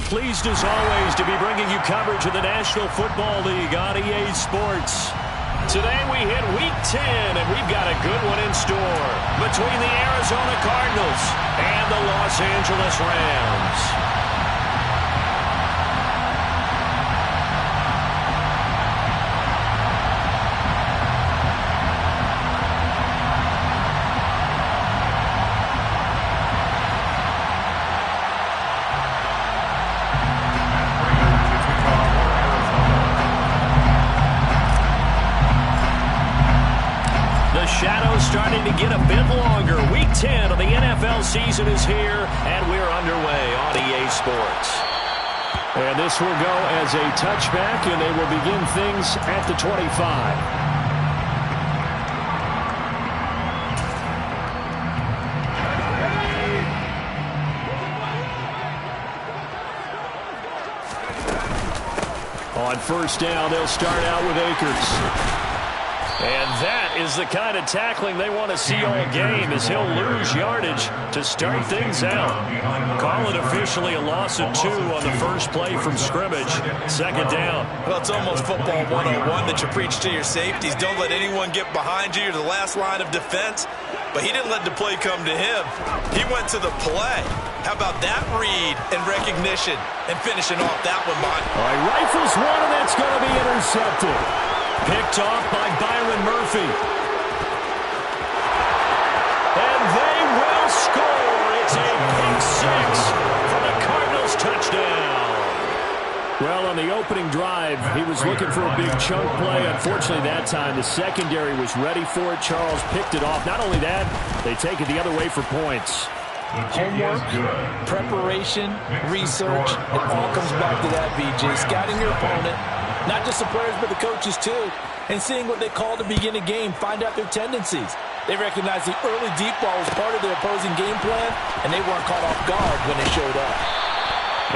Pleased as always to be bringing you coverage of the National Football League on EA Sports. Today we hit Week 10, and we've got a good one in store between the Arizona Cardinals and the Los Angeles Rams. Shadow's starting to get a bit longer. Week 10 of the NFL season is here, and we're underway on EA Sports. And this will go as a touchback, and they will begin things at the 25. On first down, they'll start out with Akers. And that is the kind of tackling they want to see all game, as he'll lose yardage to start things out. Call it officially a loss of 2 on the first play from scrimmage. Second down. Well, it's almost football 101 that you preach to your safeties. Don't let anyone get behind you. You're the last line of defense. But he didn't let the play come to him. He went to the play. How about that read and recognition and finishing off that one, Bond? All right, rifles one, and that's going to be intercepted. Picked off by Byron Murphy. And they will score. It's a pick 6 for the Cardinals touchdown. Well, on the opening drive, he was looking for a big chunk play. Unfortunately, that time, the secondary was ready for it. Charles picked it off. Not only that, they take it the other way for points. Homework, preparation, research, it all comes back to that, BJ. Scouting your opponent. Not just the players, but the coaches, too. And seeing what they call to begin a game, find out their tendencies. They recognize the early deep ball was part of their opposing game plan, and they weren't caught off guard when they showed up.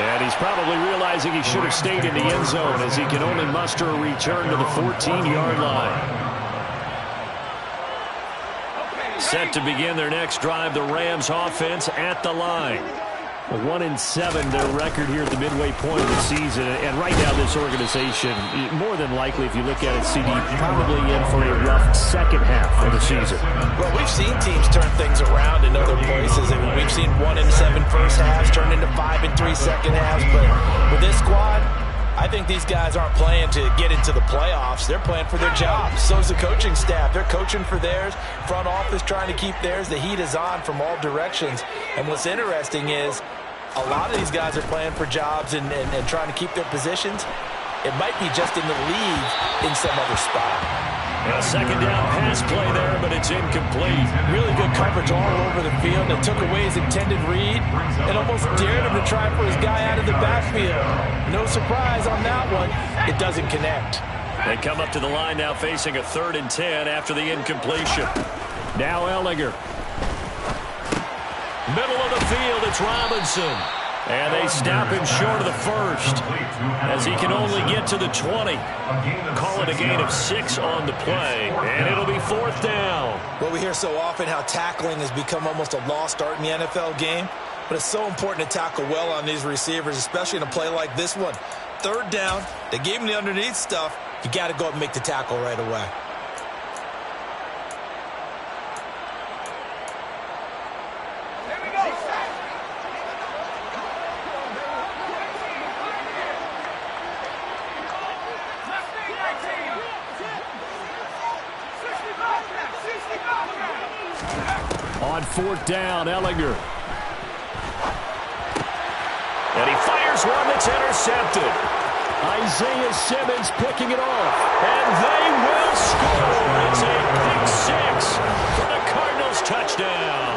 And he's probably realizing he should have stayed in the end zone, as he can only muster a return to the 14-yard line. Set to begin their next drive, the Rams offense at the line. 1-7 their record here at the midway point of the season. And right now this organization, more than likely if you look at it, CD, probably in for a rough second half of the season. Well, we've seen teams turn things around in other places. I mean, we've seen 1-7 first halves turn into 5-3 second halves. But with this squad, I think these guys aren't playing to get into the playoffs. They're playing for their jobs. So is the coaching staff. They're coaching for theirs. Front office trying to keep theirs. The heat is on from all directions. And what's interesting is a lot of these guys are playing for jobs and trying to keep their positions. It might be just in the league in some other spot. And a second down pass play there, but it's incomplete. Really good coverage all over the field. They took away his intended read and almost dared him to try for his guy out of the backfield. No surprise on that one. It doesn't connect. They come up to the line now facing a 3rd and 10 after the incompletion. Now Ehlinger. Middle of the field, it's Robinson. And they stop him short of the first, as he can only get to the 20. Call it a gain of 6 on the play, and it'll be 4th down. Well, we hear so often how tackling has become almost a lost art in the NFL game, but it's so important to tackle well on these receivers, especially in a play like this one. 3rd down, they gave him the underneath stuff. You got to go up and make the tackle right away. On 4th down, Ehlinger. And he fires one that's intercepted. Isaiah Simmons picking it off. And they will score. It's a pick 6 for the Cardinals touchdown.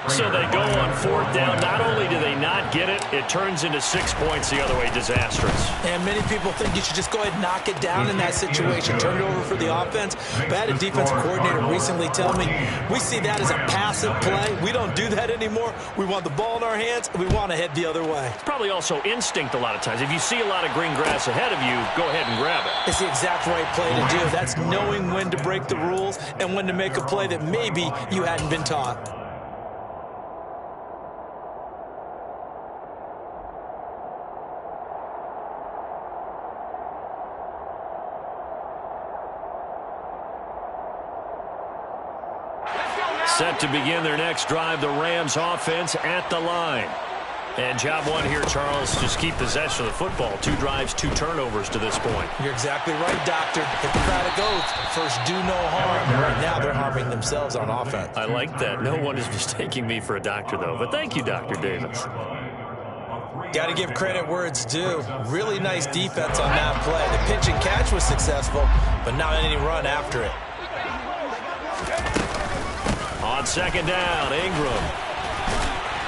So they go on 4th down. Not only do they not get it, it turns into 6 points the other way. Disastrous. And many people think you should just go ahead and knock it down in that situation. Turn it over for the offense. But I had a defensive coordinator recently tell me, we see that as a passive play. We don't do that anymore. We want the ball in our hands, and we want to head the other way. It's probably also instinct a lot of times. If you see a lot of green grass ahead of you, go ahead and grab it. It's the exact right play to do. That's knowing when to break the rules and when to make a play that maybe you hadn't been taught. Set to begin their next drive, the Rams offense at the line. And job one here, Charles, just keep possession of the football. 2 drives, 2 turnovers to this point. You're exactly right, Doctor. Hippocratic oath. First, do no harm. Right now, they're harming themselves on offense. I like that. No one is mistaking me for a doctor, though. But thank you, Dr. Davis. Got to give credit where it's due. Really nice defense on that play. The pitch and catch was successful, but not any run after it. On second down, Ingram.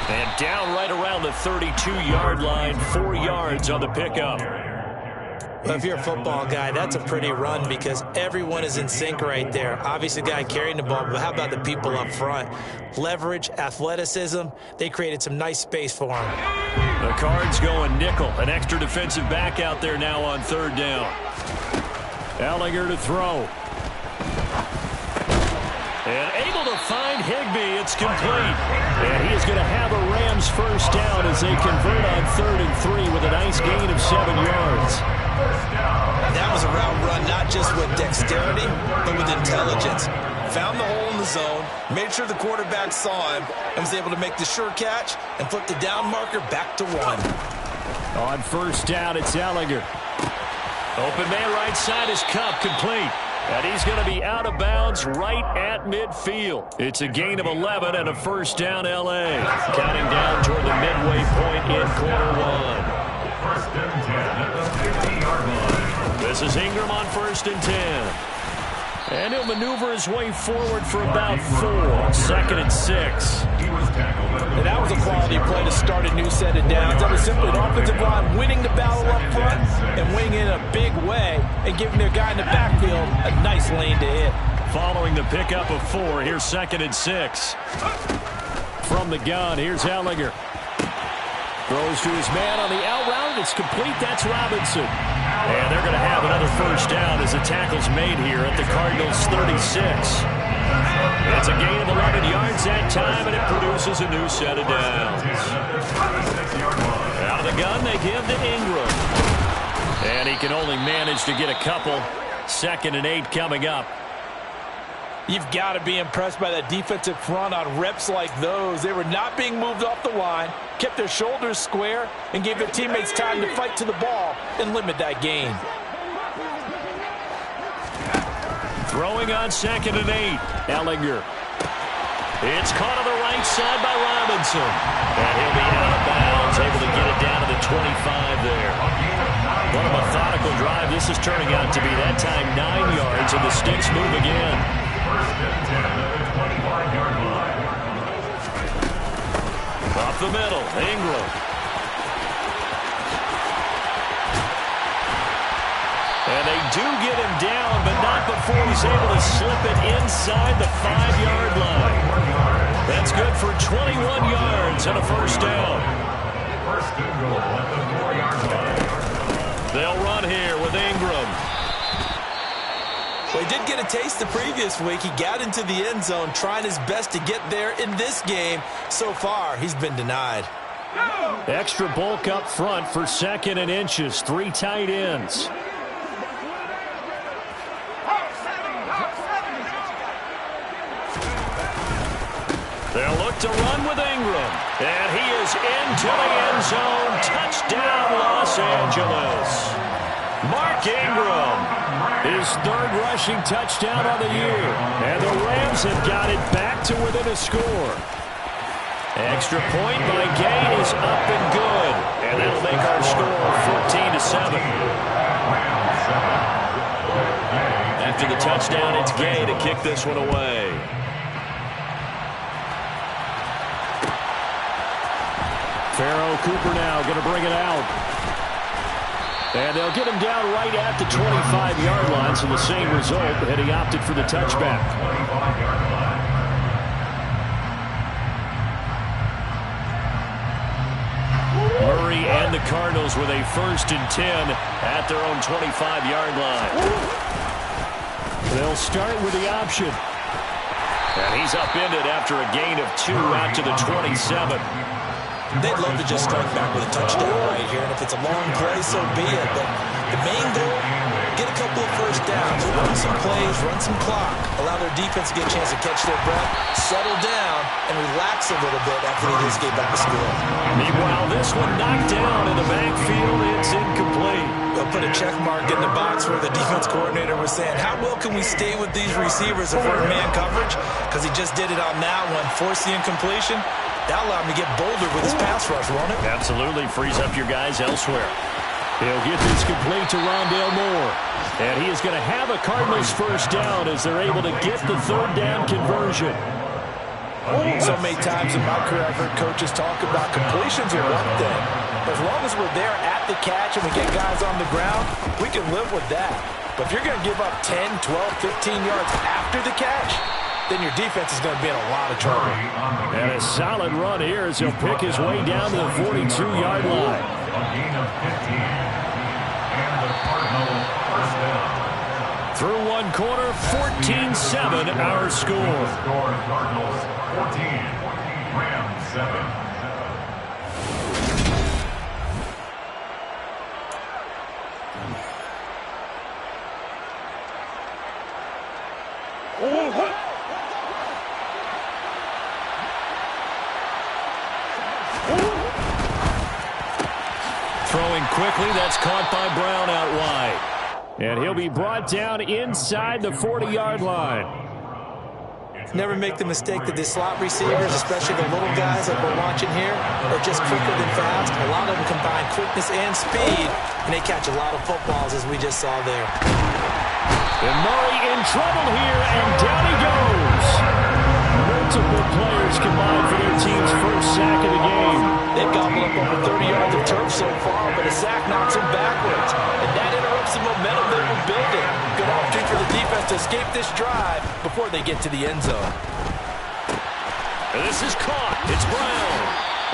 And down right around the 32-yard line, 4 yards on the pickup. Well, if you're a football guy, that's a pretty run because everyone is in sync right there. Obviously, the guy carrying the ball, but how about the people up front? Leverage, athleticism, they created some nice space for him. The Cards going nickel. An extra defensive back out there now on third down. Ehlinger to throw. And able to find Higbee. It's complete. And he is going to have a Rams first down as they convert on 3rd and 3 with a nice gain of 7 yards. That was a route run not just with dexterity, but with intelligence. Found the hole in the zone, made sure the quarterback saw him, and was able to make the sure catch and flip the down marker back to 1. On first down, it's Ehlinger. Open man right side is Kupp, complete. And he's going to be out of bounds right at midfield. It's a gain of 11 and a first down L.A. Counting down toward the midway point in quarter 1. First and 10 at the 50-yard line. This is Ingram on 1st and 10. And he'll maneuver his way forward for about 4. 2nd and 6. And that was a quality play to start a new set of downs. That was simply an offensive line winning the battle up front and winning in a big way and giving their guy in the backfield a nice lane to hit. Following the pickup of 4, here's 2nd and 6. From the gun, here's Ehlinger. Throws to his man on the out route. It's complete. That's Robinson. And they're going to have another first down as the tackle's made here at the Cardinals' 36. It's a gain of 11 yards that time, and it produces a new set of downs. Out of the gun, they give to Ingram. And he can only manage to get a couple. 2nd and 8 coming up. You've got to be impressed by that defensive front on reps like those. They were not being moved off the line, kept their shoulders square, and gave their teammates time to fight to the ball and limit that gain. Throwing on 2nd and 8. Ehlinger. It's caught on the right side by Robinson. And he'll be out of bounds, able to get it down to the 25 there. What a methodical drive this is turning out to be. That time 9 yards, and the sticks move again. First and 10 at the 25-yard line. Up the middle, Ingram. And they do get him down, but not before he's able to slip it inside the 5-yard line. That's good for 21 yards and a first down. First and goal at the 4-yard line. They'll run here with Ingram. Well, he did get a taste the previous week. He got into the end zone, trying his best to get there in this game. So far, he's been denied. Extra bulk up front for 2nd and inches. 3 tight ends. They'll look to run with Ingram. And he is into the end zone. Touchdown, Los Angeles. Mark Ingram, his 3rd rushing touchdown of the year. And the Rams have got it back to within a score. Extra point by Gay is up and good. And that'll make our score 14-7. After the touchdown, it's Gay to kick this one away. Pharoh Cooper now going to bring it out. And they'll get him down right at the 25-yard line, so the same result, and he opted for the touchback. Murray and the Cardinals with a 1st and 10 at their own 25-yard line. They'll start with the option. And he's upended after a gain of 2 out to the 27. They'd love to just strike back with a touchdown right here, and if it's a long play, so be it. But the main goal, get a couple of first downs, run some plays, run some clock, allow their defense to get a chance to catch their breath, settle down, and relax a little bit after they just gave back a score. Meanwhile, this one knocked down in the backfield. It's incomplete. They'll put a check mark in the box where the defense coordinator was saying, how well can we stay with these receivers if we're in man coverage? Because he just did it on that one, forced the incompletion. That'll allow him to get bolder with his pass rush, won't it? Absolutely. Frees up your guys elsewhere. He'll get this complete to Rondale Moore. And he is going to have a Cardinals first down as they're able to get the third down conversion. So many times in my career, I've heard coaches talk about completions are one thing. But as long as we're there at the catch and we get guys on the ground, we can live with that. But if you're going to give up 10, 12, 15 yards after the catch, then your defense is going to be in a lot of trouble. And a solid run here as he'll pick his way down to the 42-yard line. A gain of 15. And the Cardinals first down. Through one quarter, 14-7 our score. Cardinals 14. Rams 7. Throwing quickly, that's caught by Brown out wide. And he'll be brought down inside the 40-yard line. Never make the mistake that the slot receivers, especially the little guys like we're watching here, are just quicker than fast. A lot of them combine quickness and speed, and they catch a lot of footballs, as we just saw there. And Murray in trouble here, and down he goes. Multiple players combined for their team's first sack of the game. They've gobbled up over 30 yards of turf so far, but a sack knocks them backwards. And that interrupts the momentum they were building. Good opportunity for the defense to escape this drive before they get to the end zone. And this is caught. It's Brown.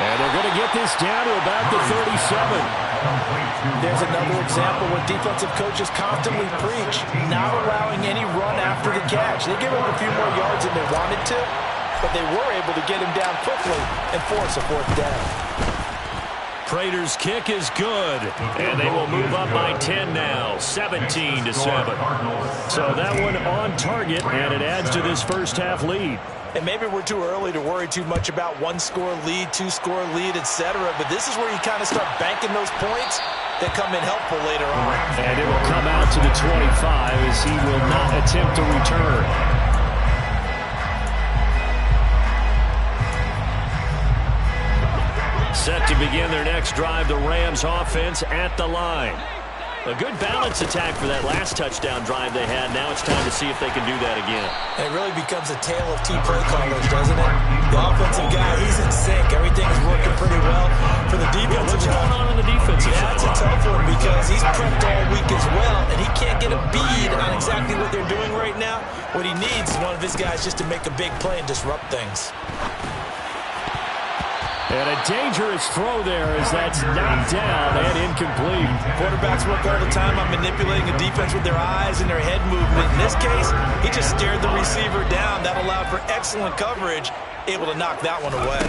And they're going to get this down to about the 37. There's another example where defensive coaches constantly preach, not allowing any run after the catch. They give up a few more yards than they wanted to, but they were able to get him down quickly and force a fourth down. Prater's kick is good, and they will move up by 10 now, 17-7. So that one on target, and it adds to this first half lead. And maybe we're too early to worry too much about one-score lead, two-score lead, etc. But this is where you kind of start banking those points that come in helpful later on. And it will come out to the 25 as he will not attempt to return. Set to begin their next drive, the Rams offense at the line. A good balance attack for that last touchdown drive they had. Now it's time to see if they can do that again. And it really becomes a tale of two play callers, doesn't it? The offensive guy, he's in sync. Everything is working pretty well. For the defensive guy, what's going on in the defensive side? That's a tough one because he's prepped all week as well, and he can't get a bead on exactly what they're doing right now. What he needs is one of his guys just to make a big play and disrupt things. And a dangerous throw there as that's knocked down and incomplete. Quarterbacks work all the time on manipulating a defense with their eyes and their head movement. In this case, he just stared the receiver down. That allowed for excellent coverage, able to knock that one away.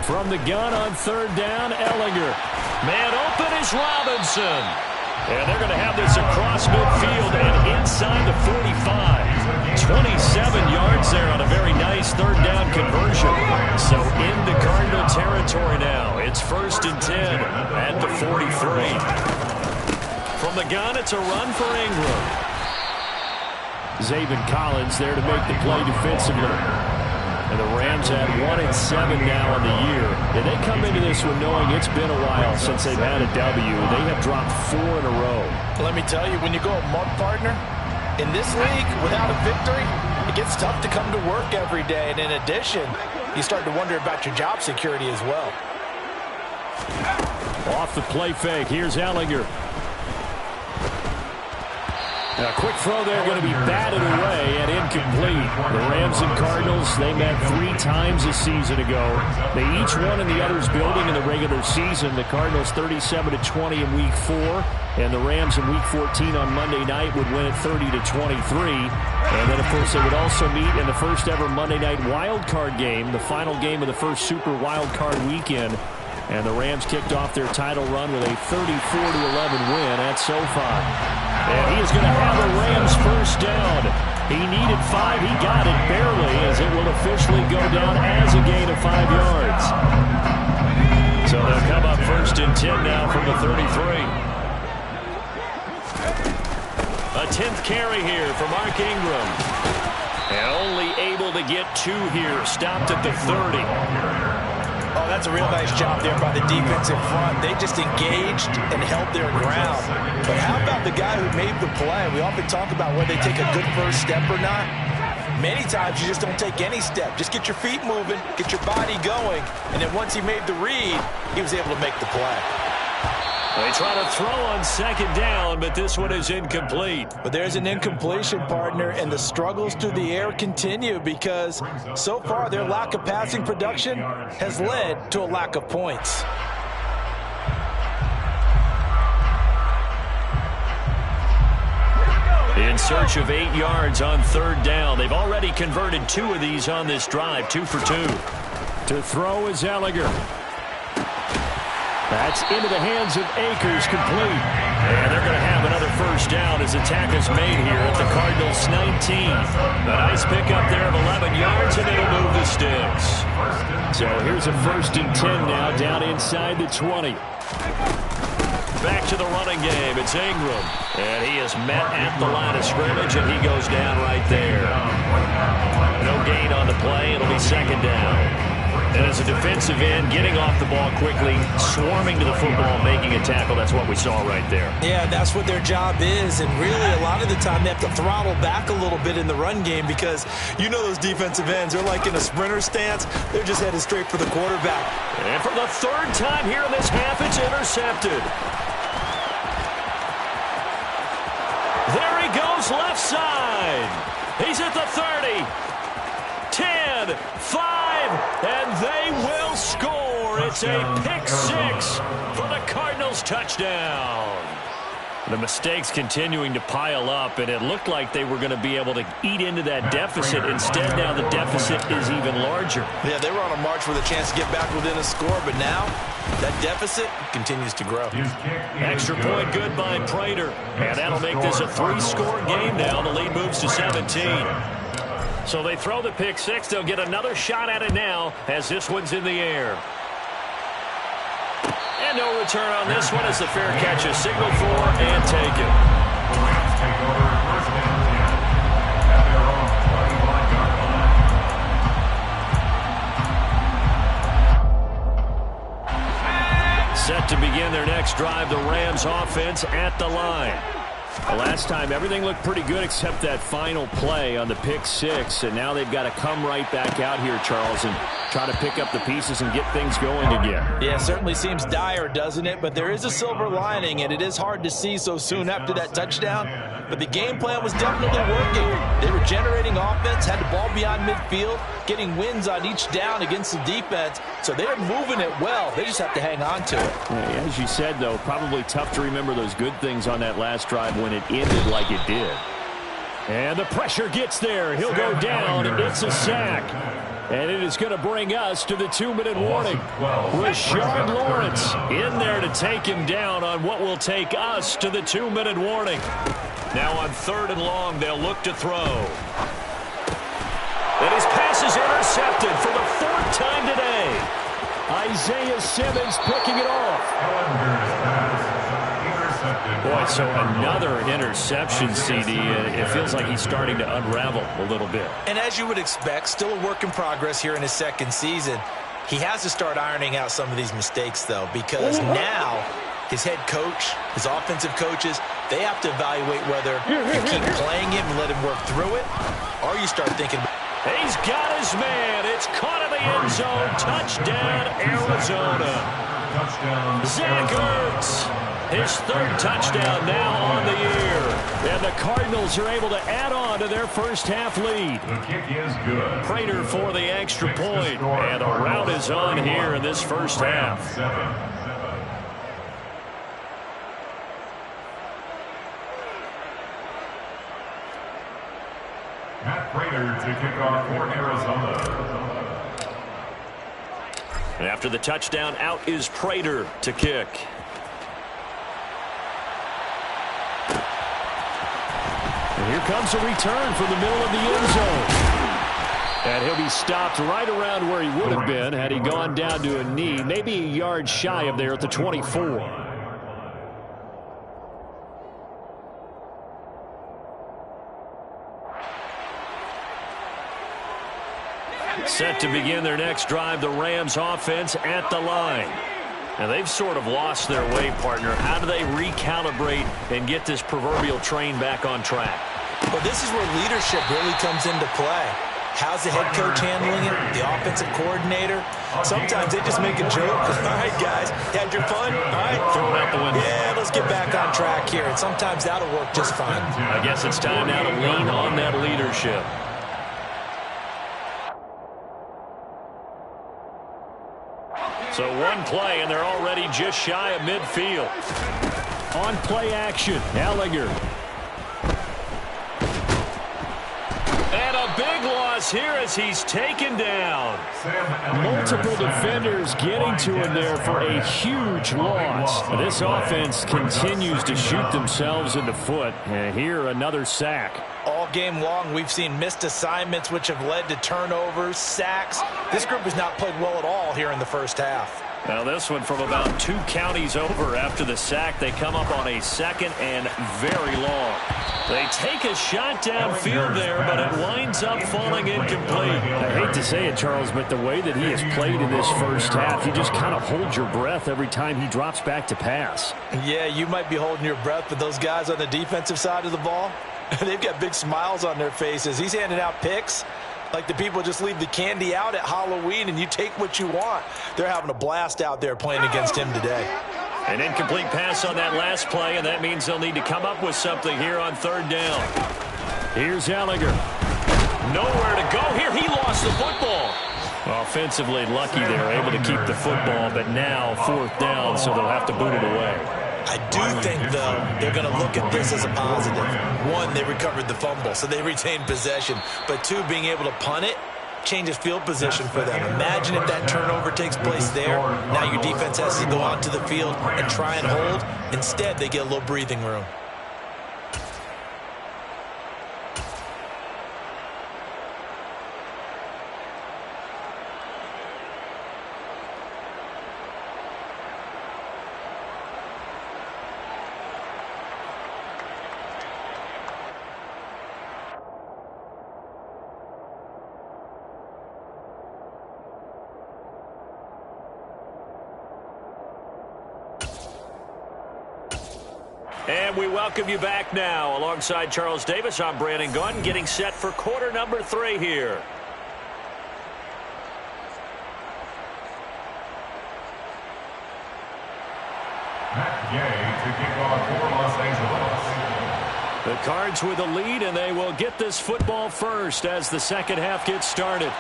From the gun on third down, Ehlinger. Man open is Robinson. And they're going to have this across midfield and inside the 45. 27 yards there on a very nice third down conversion. So into Cardinal territory now. It's 1st and 10 at the 43. From the gun, it's a run for Ingram. Zaven Collins there to make the play defensively. And the Rams at 1-7 now on the year. And they come into this one knowing it's been a while since they've had a W. They have dropped 4 in a row. Let me tell you, when you go a month, partner, in this league, without a victory, it gets tough to come to work every day. And in addition, you start to wonder about your job security as well. Off the play fake, here's Ehlinger. A quick throw there going to be batted away and incomplete. The Rams and Cardinals, they met 3 times a season ago. They each won in the other's building in the regular season. The Cardinals 37-20 in Week 4, and the Rams in Week 14 on Monday night would win it 30-23. And then, of course, they would also meet in the first ever Monday night wild card game, the final game of the first Super Wild Card weekend. And the Rams kicked off their title run with a 34-11 win at SoFi. And he is going to have a Rams first down. He needed 5. He got it barely, as it will officially go down as a gain of 5 yards. So they'll come up first and 10 now from the 33. A 10th carry here for Mark Ingram. And only able to get 2 here. Stopped at the 30. Oh, that's a real nice job there by the defense in front. They just engaged and held their ground. But how about the guy who made the play? We often talk about whether they take a good first step or not. Many times you just don't take any step. Just get your feet moving, get your body going, and then once he made the read, he was able to make the play. They try to throw on second down, but this one is incomplete. But there's an incompletion, partner, and the struggles through the air continue because so far their lack of passing production has led to a lack of points. In search of 8 yards on third down. They've already converted 2 of these on this drive, 2 for 2. To throw is Ehlinger. That's into the hands of Akers, complete. And they're going to have another first down as the tackle's made here at the Cardinals' 19. A nice pickup there of 11 yards, and it'll move the sticks. So here's a first and 10 now, down inside the 20. Back to the running game. It's Ingram. And he is met at the line of scrimmage, and he goes down right there. No gain on the play. It'll be second down. And as a defensive end, getting off the ball quickly, swarming to the football, making a tackle, that's what we saw right there. Yeah, that's what their job is. And really, a lot of the time, they have to throttle back a little bit in the run game because you know those defensive ends, they're like in a sprinter stance. They're just headed straight for the quarterback. And for the third time here in this half, it's intercepted. There he goes, left side. He's at the 30. 10, 5, and they will score. It's a pick 6 for the Cardinals touchdown. The mistakes continuing to pile up, and it looked like they were going to be able to eat into that deficit. Instead, now the deficit is even larger. Yeah, they were on a march with a chance to get back within a score, but now that deficit continues to grow. Extra point good by Prater, and that'll make this a 3-score game now. The lead moves to 17. So they throw the pick 6. They'll get another shot at it now as this one's in the air. And no return on this one as the fair catch is signaled for and taken. Set to begin their next drive, the Rams offense at the line. The last time, everything looked pretty good except that final play on the pick 6, and now they've got to come right back out here, Charles, and try to pick up the pieces and get things going again. Yeah, it certainly seems dire, doesn't it? But there is a silver lining, and it is hard to see so soon after that touchdown. But the game plan was definitely working. They were generating offense, had the ball beyond midfield, getting wins on each down against the defense. So they're moving it well. They just have to hang on to it. Yeah, as you said, though, probably tough to remember those good things on that last drive when it ended like it did. And the pressure gets there. He'll go down. It's a sack. And it is going to bring us to the 2-minute warning. Rashard Lawrence in there to take him down on what will take us to the 2-minute warning. Now on 3rd and long, they'll look to throw. And his pass is intercepted for the 4th time today. Isaiah Simmons picking it off. Boy, so another interception, CD. It feels like he's starting to unravel a little bit. And as you would expect, still a work in progress here in his 2nd season. He has to start ironing out some of these mistakes, though, because now his head coach, his offensive coaches, they have to evaluate whether you keep playing him and let him work through it, or you start thinking, he's got his man. It's caught in the end zone. Touchdown, Arizona. Zach Ertz. His 3rd touchdown now on the year. And the Cardinals are able to add on to their first half lead. The kick is good. Prater for the extra point. And the rout is on here in this first half. Matt Prater to kick off for Arizona. And after the touchdown, out is Prater to kick. And here comes a return from the middle of the end zone. And he'll be stopped right around where he would have been had he gone down to a knee, maybe a yard shy of there at the 24. Set to begin their next drive, the Rams offense at the line. Now, they've sort of lost their way, partner. How do they recalibrate and get this proverbial train back on track? Well, this is where leadership really comes into play. How's the head coach handling it? The offensive coordinator? Sometimes they just make a joke. All right, guys, had your fun? All right. Throw it out the window. Yeah, let's get back on track here. And sometimes that'll work just fine. I guess it's time now to lean on that leadership. So one play, and they're already just shy of midfield. On play action, Ehlinger. And a big loss here as he's taken down. Multiple defenders getting to him there for a huge loss. This offense continues to shoot themselves in the foot. And here, another sack. All game long, we've seen missed assignments which have led to turnovers, sacks. This group has not played well at all here in the first half. Now this one from about 2 counties over after the sack. They come up on a second and very long. They take a shot downfield there, but it winds up falling incomplete. I hate to say it, Charles, but the way that he has played in this first half, you just kind of hold your breath every time he drops back to pass. Yeah, you might be holding your breath, but those guys on the defensive side of the ball, they've got big smiles on their faces. He's handing out picks like the people just leave the candy out at Halloween and you take what you want. They're having a blast out there playing against him today. An incomplete pass on that last play, and that means they'll need to come up with something here on third down. Here's Ehlinger. Nowhere to go here. He lost the football. Offensively lucky they were able to keep the football, but now fourth down, so they'll have to boot it away. I do think, though, they're going to look at this as a positive. One, they recovered the fumble, so they retained possession. But two, being able to punt it changes field position for them. Imagine if that turnover takes place there. Now your defense has to go out to the field and try and hold. Instead, they get a little breathing room. And we welcome you back now. Alongside Charles Davis, I'm Brandon Gunn, getting set for quarter number 3 here. Matt Gay to kick off for Los Angeles. The Cards with a lead, and they will get this football first as the second half gets started.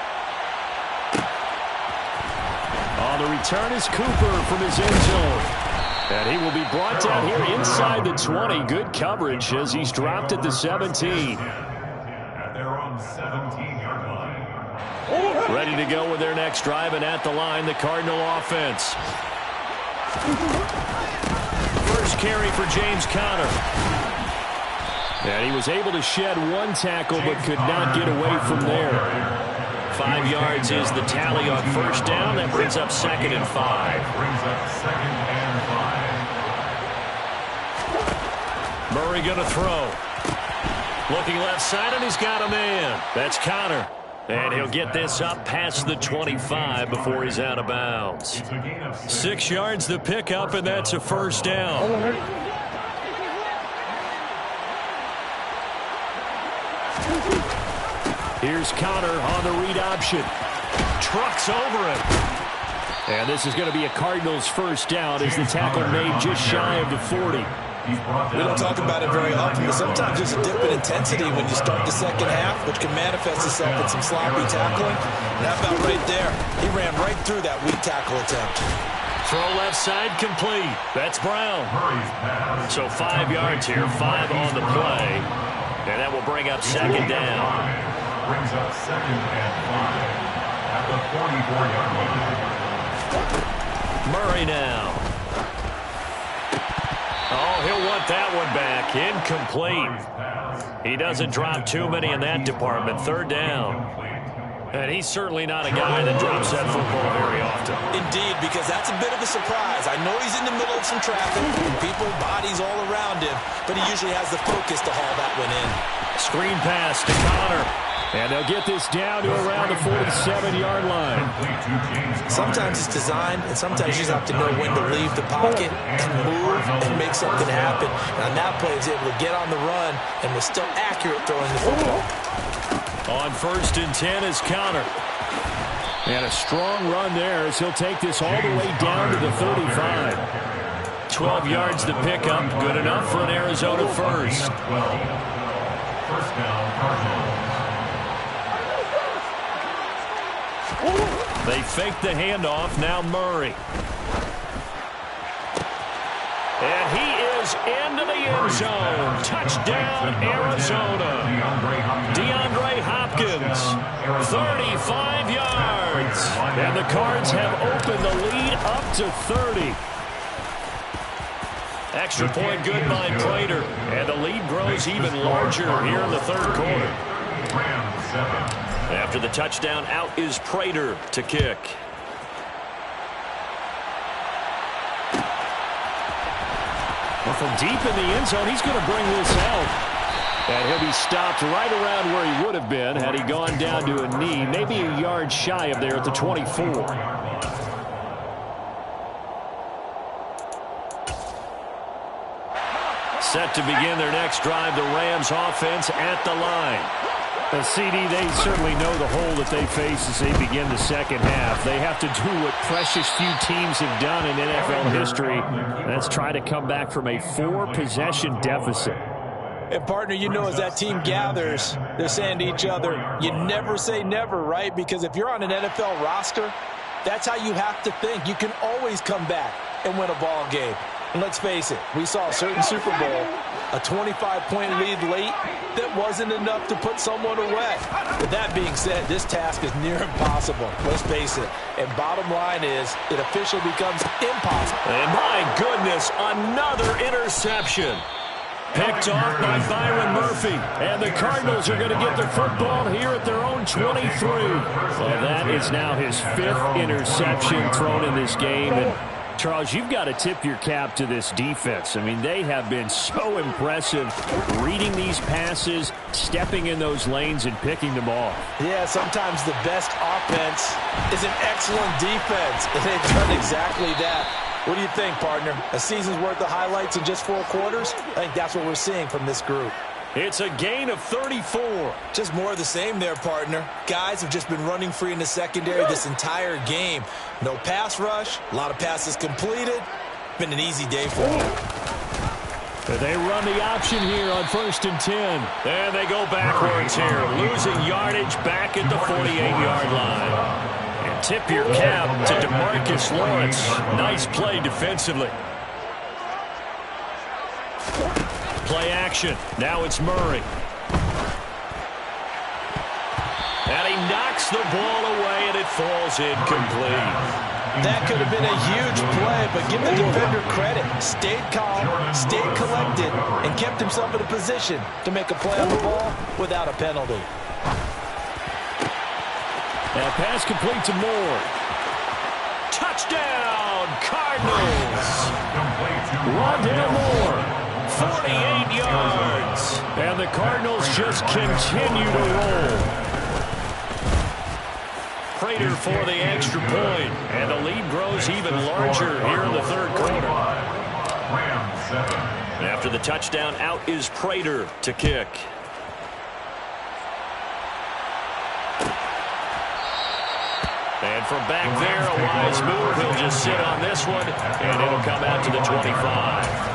On the return is Cooper from his end zone. And he will be brought down here inside the 20. Good coverage as he's dropped at the 17. At their own 17-yard line. Ready to go with their next drive, and at the line, the Cardinal offense. First carry for James Conner. And he was able to shed 1 tackle but could not get away from there. 5 yards is the tally on first down. That brings up 2nd and 5. Brings up 2nd and 5. Murray going to throw. Looking left side, and he's got a man. That's Conner. And he'll get this up past the 25 before he's out of bounds. 6 yards the pickup, and that's a first down. Here's Conner on the read option. Trucks over him. And this is going to be a Cardinals first down as the tackle made just shy of the 40. We don't talk about it very often, but sometimes there's a dip in intensity when you start the second half, which can manifest itself in some sloppy tackling. And how about right there? He ran right through that weak tackle attempt. Throw left side complete. That's Brown. So 5 yards here, 5 on the play. And that will bring up second down. Brings up 2nd and 5 at the 44-yard line. Murray now. Oh, he'll want that one back. Incomplete. He doesn't drop too many in that department. Third down. And he's certainly not a guy that drops that football very often. Indeed, because that's a bit of a surprise. I know he's in the middle of some traffic, and people, bodies all around him, but he usually has the focus to haul that one in. Screen pass to Connor. And they'll get this down to around the 47-yard line. Sometimes it's designed, and sometimes you just have to know when to leave the pocket and move and make something happen. And on that play, he was able to get on the run and was still accurate throwing the football. On 1st and 10 is Connor. And a strong run there as he'll take this all the way down to the 35. 12 yards to pick up. Good enough for an Arizona first. First down, Cardinals. They fake the handoff. Now Murray. And he is into the end zone. Touchdown, Arizona. DeAndre Hopkins, 35 yards. And the Cards have opened the lead up to 30. Extra point good by Prater. And the lead grows even larger here in the third quarter. After the touchdown, out is Prater to kick. Well, from deep in the end zone, he's going to bring this out. And he'll be stopped right around where he would have been had he gone down to a knee, maybe a yard shy of there at the 24. Set to begin their next drive, the Rams offense at the line. CD, they certainly know the hole that they face as they begin the second half. They have to do what precious few teams have done in NFL history. That's try to come back from a 4-possession deficit. And, partner, you know as that team gathers, they're saying to each other, you never say never, right? Because if you're on an NFL roster, that's how you have to think. You can always come back and win a ball game. And let's face it, we saw a certain Super Bowl, a 25-point lead late that wasn't enough to put someone away. With that being said, this task is near impossible. Let's face it. And bottom line is, it officially becomes impossible. And my goodness, another interception. Picked off by Byron Murphy. And the Cardinals are going to get the football here at their own 23. Well, that is now his 5th interception thrown in this game. And Charles, you've got to tip your cap to this defense. I mean, they have been so impressive reading these passes, stepping in those lanes, and picking them off. Yeah, sometimes the best offense is an excellent defense, and they've done exactly that. What do you think, partner? A season's worth of highlights in just 4 quarters? I think that's what we're seeing from this group. It's a gain of 34. Just more of the same there, partner. Guys have just been running free in the secondary this entire game. No pass rush, a lot of passes completed. Been an easy day for them. They run the option here on 1st and 10. And they go backwards here, losing yardage back at the 48-yard line. And tip your cap to DeMarcus Lawrence. Nice play defensively. Play action. Now it's Murray. And he knocks the ball away, and it falls incomplete. That could have been a huge play, but give the defender credit. Stayed calm, stayed collected, and kept himself in a position to make a play on the ball without a penalty. And pass complete to Moore. Touchdown, Cardinals. Rondale Moore. 48 yards. And the Cardinals just continue to roll. Prater for the extra point. And the lead grows even larger here in the third quarter. After the touchdown, out is Prater to kick. And from back there, a wise move. He'll just sit on this one, and it'll come out to the 25.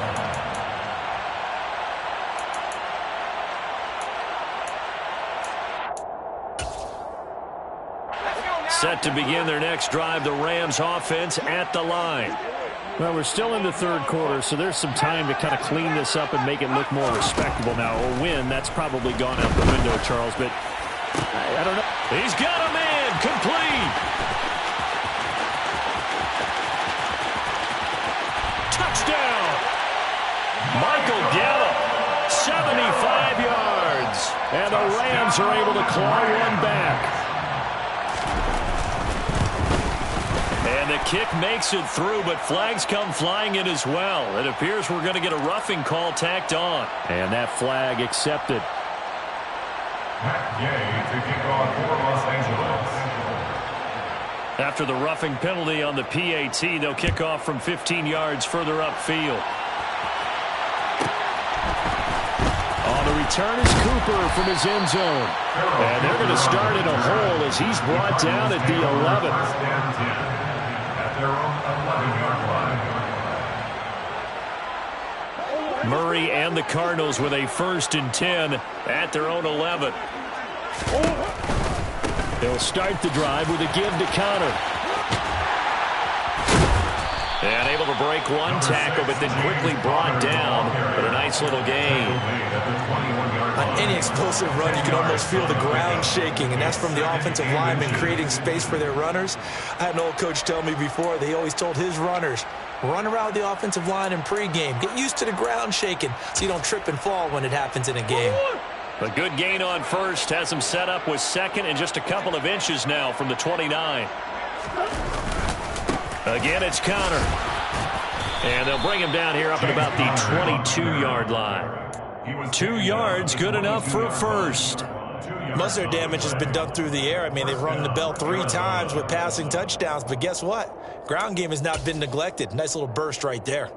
Set to begin their next drive, the Rams offense at the line. Well, we're still in the third quarter, so there's some time to kind of clean this up and make it look more respectable now. A win, that's probably gone out the window, Charles, but I don't know. He's got a man, complete. Touchdown. Michael Gallup. 75 yards. And the Rams are able to claw one back. And the kick makes it through, but flags come flying in as well. It appears we're going to get a roughing call tacked on. And that flag accepted. Matt Gay to kick off for Los Angeles. After the roughing penalty on the PAT, they'll kick off from 15 yards further upfield. On the return is Cooper from his end zone. And they're going to start in a hole as he's brought down at the 11. Murray and the Cardinals with a 1st and 10 at their own 11. They'll start the drive with a give to Connor. And able to break one tackle, but then quickly brought down. But a nice little gain. On any explosive run, you can almost feel the ground shaking, and that's from the offensive linemen creating space for their runners. I had an old coach tell me before, they always told his runners, run around the offensive line in pregame. Get used to the ground shaking so you don't trip and fall when it happens in a game. A good gain on first has him set up with 2nd and just a couple of inches now from the 29. Again, it's Connor. And they'll bring him down here up at about the 22-yard line. 2 yards, good enough for a first. Most of their damage has been done through the air. I mean, they've rung the bell 3 times with passing touchdowns, but guess what? Ground game has not been neglected. Nice little burst right there.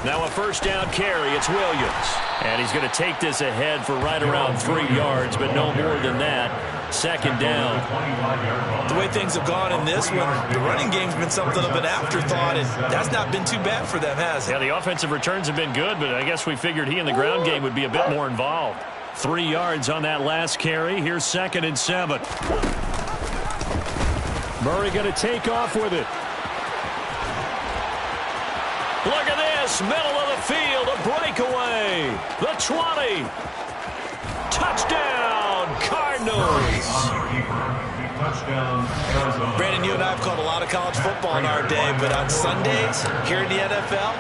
Now a 1st down carry. It's Williams. And he's going to take this ahead for right around 3 yards, but no more than that. 2nd down. The way things have gone in this one, the running game's been something of an afterthought, and that's not been too bad for them, has it? Yeah, the offensive returns have been good, but I guess we figured he in the ground game would be a bit more involved. 3 yards on that last carry. Here's 2nd and 7. Murray going to take off with it. Look at this, middle of the field, a breakaway. The 20. Touchdown, Cardinals. Brandon, you and I have called a lot of college football in our day, but on Sundays here in the NFL,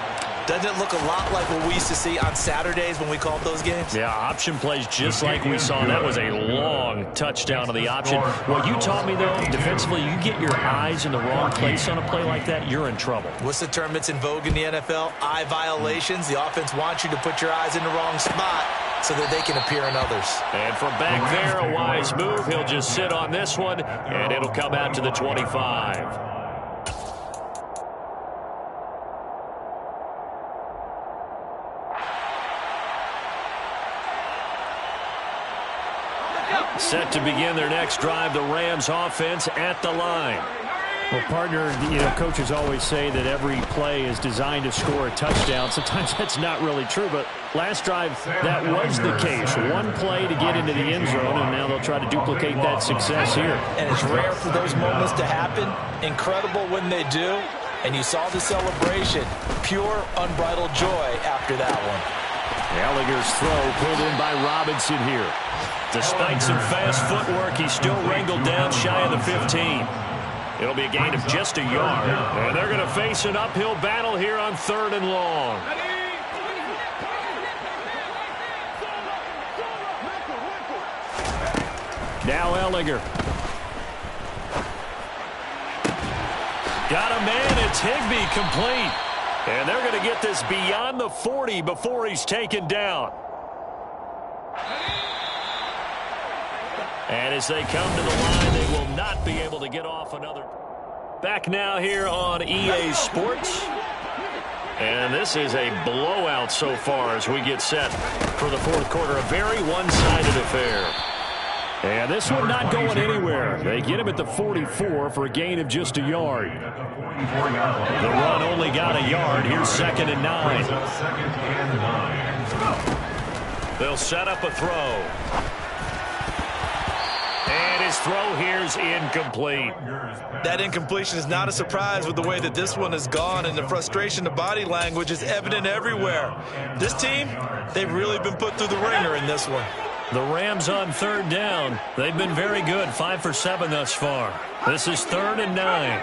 doesn't it look a lot like what we used to see on Saturdays when we called those games? Yeah, option plays just like we saw. That was a long touchdown to the option. What you taught me, though, defensively, you get your eyes in the wrong place on a play like that, you're in trouble. What's the term that's in vogue in the NFL? Eye violations. The offense wants you to put your eyes in the wrong spot so that they can appear in others. And from back there, a wise move. He'll just sit on this one, and it'll come out to the 25. Set to begin their next drive, the Rams offense at the line. Well, partner, coaches always say that every play is designed to score a touchdown. Sometimes that's not really true, but last drive, that was the case. One play to get into the end zone, and now they'll try to duplicate that success here. And it's rare for those moments to happen. Incredible when they do. And you saw the celebration. Pure, unbridled joy after that one. Gallagher's throw pulled in by Robinson here. Despite some fast footwork, he's still wrangled down shy of the 15. It'll be a gain of just a yard. And they're going to face an uphill battle here on 3rd and long. Now Ehlinger. Got a man, it's Higbee, complete. And they're going to get this beyond the 40 before he's taken down. And as they come to the line, they will not be able to get off another. Back now here on EA Sports. And this is a blowout so far as we get set for the 4th quarter. A very one-sided affair. And this one not going anywhere. They get him at the 44 for a gain of just a yard. The run only got a yard. Here's 2nd and 9. They'll set up a throw. And his throw here's incomplete. That incompletion is not a surprise with the way that this one has gone, and the frustration, the body language is evident everywhere. This team, they've really been put through the ringer in this one. The Rams on 3rd down. They've been very good, 5 for 7 thus far. This is 3rd and 9.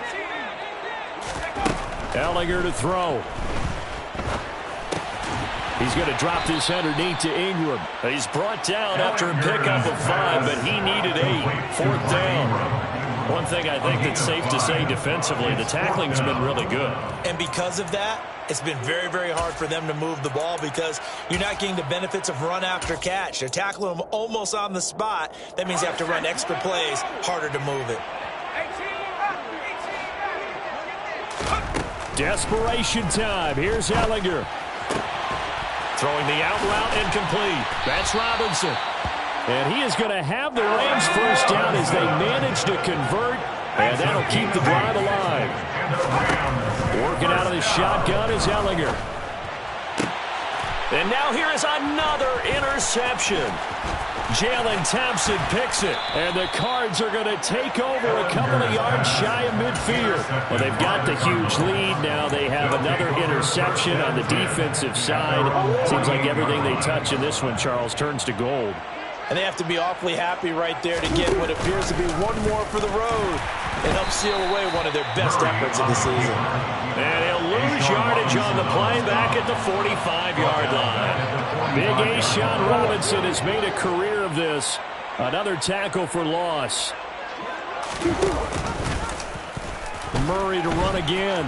Ehlinger to throw. He's going to drop this underneath to Ingram. He's brought down after a pickup of 5, but he needed 8. 4th down. One thing I think that's safe to say defensively, the tackling's been really good. And because of that, it's been very, very hard for them to move the ball because you're not getting the benefits of run after catch. They're tackling them almost on the spot. That means you have to run extra plays, harder to move it. Desperation time. Here's Ehlinger. Throwing the out route incomplete. That's Robinson. And he is going to have the Rams first down as they manage to convert. And that'll keep the drive alive. Working out of the shotgun is Ehlinger. And now here is another interception. Jalen Thompson picks it. And the Cards are going to take over a couple of yards shy of midfield. Well, they've got the huge lead. Now they have another interception on the defensive side. Seems like everything they touch in this one, Charles, turns to gold. And they have to be awfully happy right there to get what appears to be one more for the road and help seal away one of their best efforts of the season. And he'll lose yardage on the play back at the 45-yard line. Big A'Shawn Robinson has made a career of this. Another tackle for loss. Murray to run again.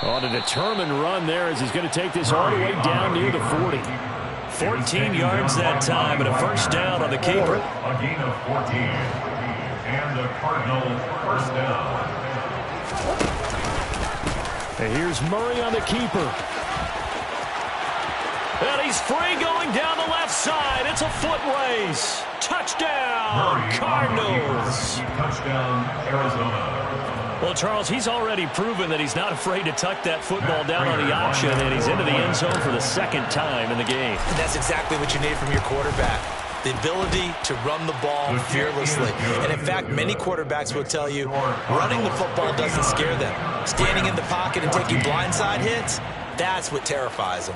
On a determined run there as he's going to take this all the way down near the 40. 14 yards that time and a first down on the keeper. A gain of 14. And the Cardinals first down. And here's Murray on the keeper. And he's free going down the left side. It's a foot race. Touchdown, Murray Cardinals. Touchdown, Arizona. Well, Charles, he's already proven that he's not afraid to tuck that football down on the option, and he's into the end zone for the second time in the game. That's exactly what you need from your quarterback. The ability to run the ball fearlessly. And in fact, many quarterbacks will tell you running the football doesn't scare them. Standing in the pocket and taking blindside hits, that's what terrifies them.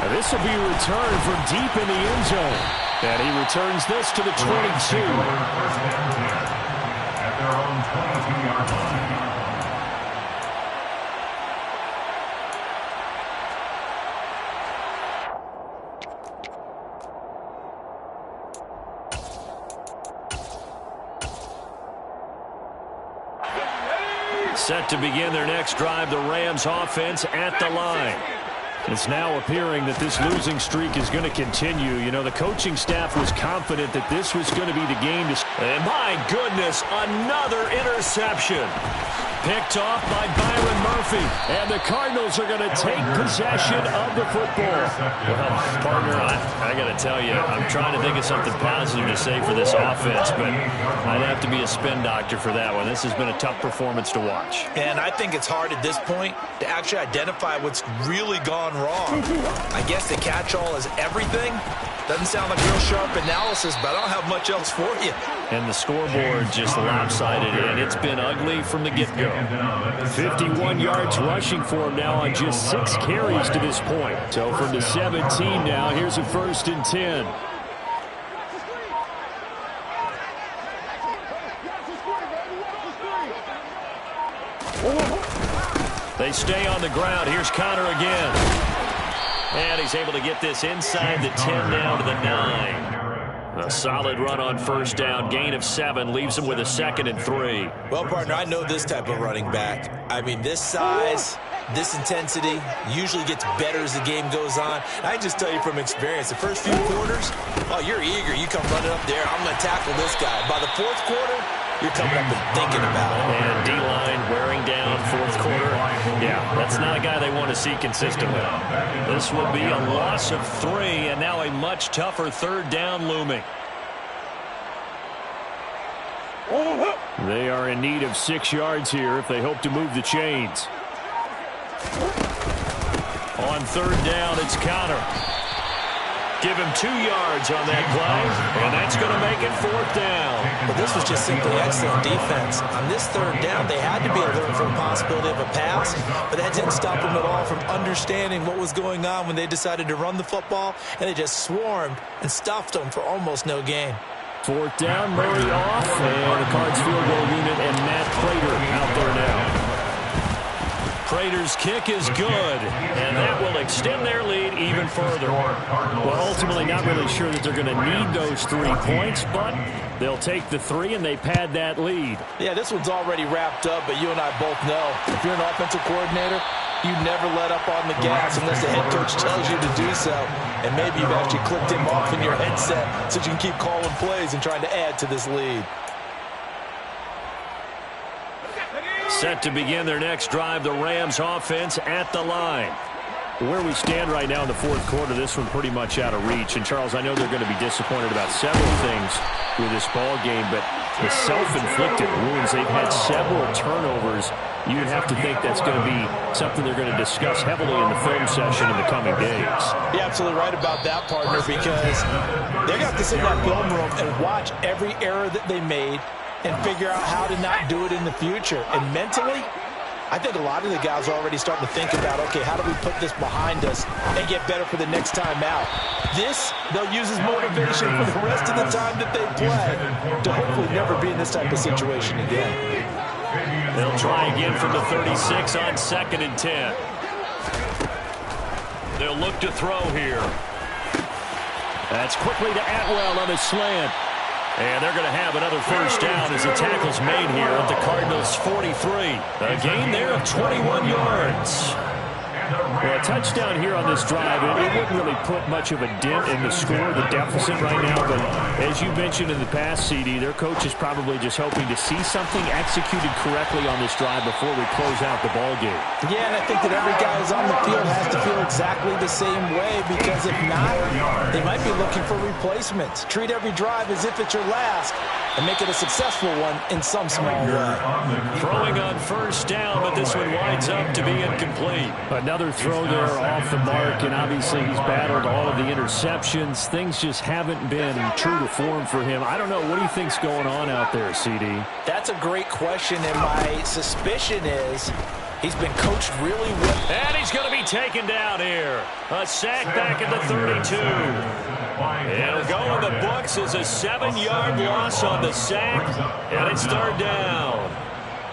And this will be returned from deep in the end zone. And he returns this to the 22. First and 10 at their own 22-yard line. Set to begin their next drive, the Rams offense at the line. It's now appearing that this losing streak is going to continue. You know, the coaching staff was confident that this was going to be the game. And my goodness, another interception. Picked off by Byron Murphy. And the Cardinals are going to take possession of the football. Well, partner, I got to tell you, I'm trying to think of something positive to say for this offense, but I'd have to be a spin doctor for that one. This has been a tough performance to watch. And I think it's hard at this point to actually identify what's really gone wrong. I guess the catch-all is everything. Doesn't sound like real sharp analysis, but I don't have much else for you. And the scoreboard just lopsided in. It's been ugly from the get-go. 51 yards rushing for him now on just 6 carries to this point. So from the 17 now, here's a 1st and 10. They stay on the ground. Here's Connor again. And he's able to get this inside the 10 down to the 9. A solid run on first down. Gain of 7 leaves him with a 2nd and 3. Well, partner, I know this type of running back. I mean, this size, this intensity usually gets better as the game goes on. I just tell you from experience, the first few quarters, oh, you're eager. You come running up there. I'm going to tackle this guy. By the 4th quarter, you're coming up and thinking about it. And D-line wearing down 4th quarter. Yeah, that's not a guy they want to see consistently. This will be a loss of 3, and now a much tougher 3rd down looming. They are in need of 6 yards here if they hope to move the chains. On 3rd down, it's Connor. Give him 2 yards on that play, and that's going to make it 4th down. But this was just simply excellent defense. On this 3rd down, they had to be alert for the possibility of a pass, but that didn't stop them at all from understanding what was going on when they decided to run the football, and they just swarmed and stuffed them for almost no gain. 4th down, Murray off, and the Cards field goal unit and Matt Prater out there now. Prater's kick is good, and that will extend their lead even further. Well, ultimately, not really sure that they're going to need those 3 points, but they'll take the 3, and they pad that lead. Yeah, this one's already wrapped up, but you and I both know if you're an offensive coordinator, you never let up on the gas unless the head coach tells you to do so. And maybe you've actually clicked him off in your headset so you can keep calling plays and trying to add to this lead. Set to begin their next drive, the Rams offense at the line. Where we stand right now in the 4th quarter, this one pretty much out of reach. And, Charles, I know they're going to be disappointed about several things with this ball game, but the self-inflicted wounds, they've had several turnovers. You'd have to think that's going to be something they're going to discuss heavily in the film session in the coming days. You're absolutely right about that, partner, because they're going to have to sit in that film room and watch every error that they made and figure out how to not do it in the future. And mentally, I think a lot of the guys are already starting to think about, okay, how do we put this behind us and get better for the next time out? This, they'll use as motivation for the rest of the time that they play to hopefully never be in this type of situation again. They'll try again from the 36 on 2nd and 10. They'll look to throw here. That's quickly to Atwell on the slant. And they're going to have another 1st down as the tackle's made here at the Cardinals' 43. A gain there of 21 yards. Well, a touchdown here on this drive, it wouldn't really put much of a dent in the score, the deficit right now. But as you mentioned in the past, CD, their coach is probably just hoping to see something executed correctly on this drive before we close out the ball game. Yeah, and I think that every guy who's on the field has to feel exactly the same way, because if not, they might be looking for replacements. Treat every drive as if it's your last and make it a successful one in some small way. Throwing on 1st down, but this one winds up to be incomplete. Another throw there off the mark, and obviously he's battled all of the interceptions. Things just haven't been true to form for him. I don't know. What do you think's going on out there, CD? That's a great question, and my suspicion is he's been coached really well. And he's going to be taken down here. A sack back at the 32. It'll go in the books as a 7-yard loss on the sack, and it's 3rd down.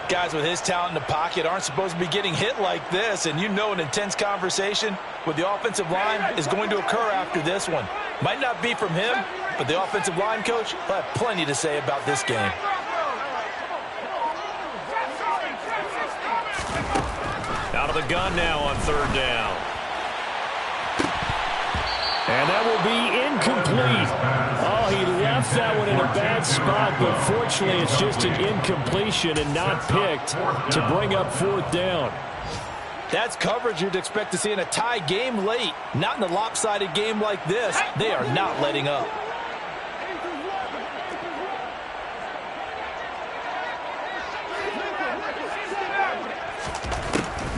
Guys with his talent in the pocket aren't supposed to be getting hit like this, and you know an intense conversation with the offensive line is going to occur after this one. Might not be from him, but the offensive line coach will have plenty to say about this game. Out of the gun now on 3rd down. And that will be incomplete. Oh, he left that one in a bad spot, but fortunately it's just an incompletion and not picked to bring up 4th down. That's coverage you'd expect to see in a tie game late. Not in a lopsided game like this. They are not letting up.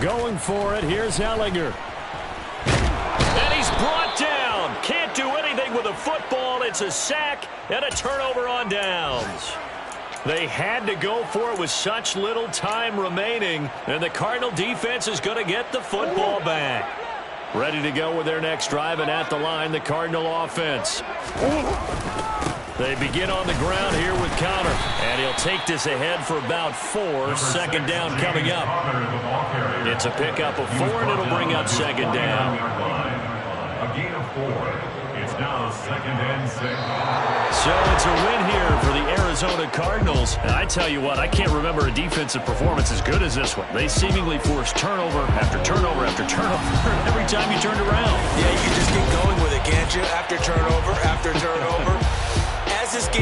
Going for it, here's Ehlinger. And he's brought down. Can't do anything with a football. It's a sack and a turnover on downs. They had to go for it with such little time remaining, and the Cardinal defense is going to get the football back. Ready to go with their next drive, and at the line, the Cardinal offense. They begin on the ground here with Conner, and he'll take this ahead for about 4. 2nd down coming up. It's a pickup of 4, and it'll bring up 2nd down. A gain of 4. It's now 2nd and 6. So it's a win here for the Arizona Cardinals. And I tell you what, I can't remember a defensive performance as good as this one. They seemingly forced turnover after turnover after turnover every time you turned around. Yeah, you can just keep going with it, can't you? After turnover after turnover. As this game